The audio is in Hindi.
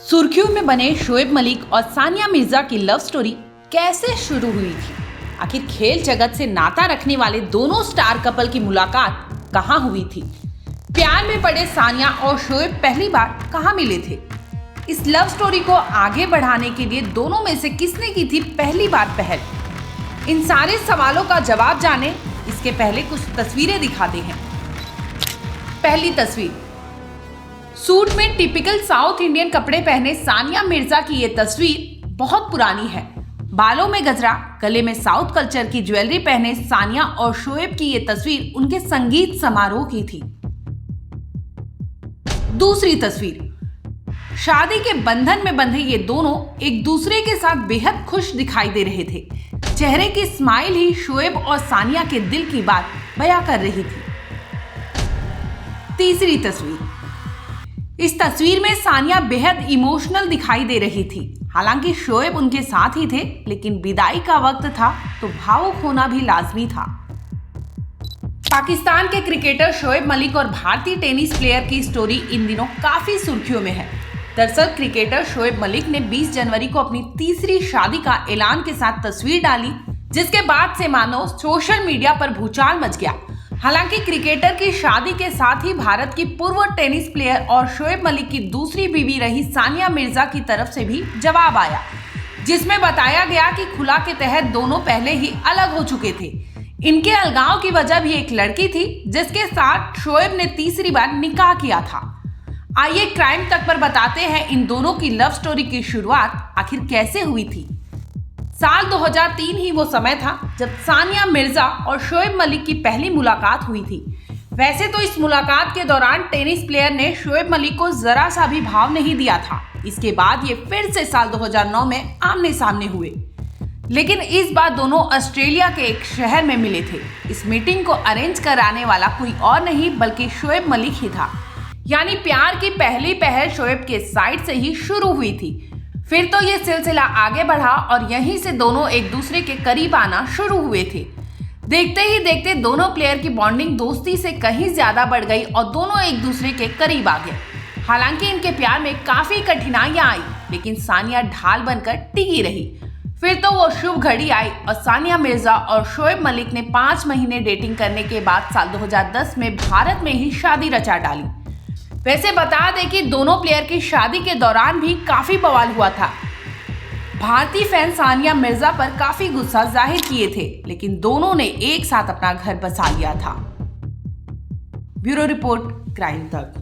सुर्खियों में बने शोएब मलिक और सानिया मिर्जा की लव स्टोरी कैसे शुरू हुई थी? आखिर खेल जगत से नाता रखने वाले दोनों स्टार कपल की मुलाकात कहां हुई थी? प्यार में पड़े सानिया और शोएब पहली बार कहां मिले थे? इस लव स्टोरी को आगे बढ़ाने के लिए दोनों में से किसने की थी पहली बार पहल? इन सारे सवालों का जवाब जाने इसके पहले कुछ तस्वीरें दिखाते हैं। पहली तस्वीर, सूट में टिपिकल साउथ इंडियन कपड़े पहने सानिया मिर्जा की ये तस्वीर बहुत पुरानी है। बालों में गजरा, गले में साउथ कल्चर की ज्वेलरी पहने सानिया और शोएब की ये तस्वीर उनके संगीत समारोह की थी। दूसरी तस्वीर, शादी के बंधन में बंधे ये दोनों एक दूसरे के साथ बेहद खुश दिखाई दे रहे थे। चेहरे की स्माइल ही शोएब और सानिया के दिल की बात बयां कर रही थी। तीसरी तस्वीर, इस तस्वीर में सानिया बेहद इमोशनल दिखाई दे रही थी। हालांकि शोएब उनके साथ ही थे, लेकिन विदाई का वक्त था तो भावुक होना भी लाजमी था। पाकिस्तान के क्रिकेटर शोएब मलिक और भारतीय टेनिस प्लेयर की स्टोरी इन दिनों काफी सुर्खियों में है। दरअसल क्रिकेटर शोएब मलिक ने 20 जनवरी को अपनी तीसरी शादी का ऐलान के साथ तस्वीर डाली, जिसके बाद से मानो सोशल मीडिया पर भूचाल मच गया। हालांकि क्रिकेटर की शादी के साथ ही भारत की पूर्व टेनिस प्लेयर और शोएब मलिक की दूसरी बीवी रही सानिया मिर्जा की तरफ से भी जवाब आया, जिसमें बताया गया कि खुला के तहत दोनों पहले ही अलग हो चुके थे। इनके अलगाव की वजह भी एक लड़की थी जिसके साथ शोएब ने तीसरी बार निकाह किया था। आइए क्राइम तक पर बताते हैं इन दोनों की लव स्टोरी की शुरुआत आखिर कैसे हुई थी। साल 2003 ही वो समय था जब सानिया मिर्जा और शोएब मलिक की पहली मुलाकात हुई थी। वैसे तो इस मुलाकात के दौरान टेनिस प्लेयर ने शोएब मलिक को जरा सा भी भाव नहीं दिया था। इसके बाद ये फिर से साल 2009 में आमने सामने हुए, लेकिन इस बार दोनों ऑस्ट्रेलिया के एक शहर में मिले थे। इस मीटिंग को अरेंज कराने वाला कोई और नहीं बल्कि शोएब मलिक ही था। यानी प्यार की पहली पहल शोएब के साइड से ही शुरू हुई थी। फिर तो ये सिलसिला आगे बढ़ा और यहीं से दोनों एक दूसरे के करीब आना शुरू हुए थे। देखते ही देखते दोनों प्लेयर की बॉन्डिंग दोस्ती से कहीं ज्यादा बढ़ गई और दोनों एक दूसरे के करीब आ गए। हालांकि इनके प्यार में काफी कठिनाइयां आई, लेकिन सानिया ढाल बनकर टिकी रही। फिर तो वो शुभ घड़ी आई और सानिया मिर्जा और शोएब मलिक ने 5 महीने डेटिंग करने के बाद साल 2010 में भारत में ही शादी रचा डाली। वैसे बता दें कि दोनों प्लेयर की शादी के दौरान भी काफी बवाल हुआ था। भारतीय फैन सानिया मिर्जा पर काफी गुस्सा जाहिर किए थे, लेकिन दोनों ने एक साथ अपना घर बसा लिया था। ब्यूरो रिपोर्ट, क्राइम तक।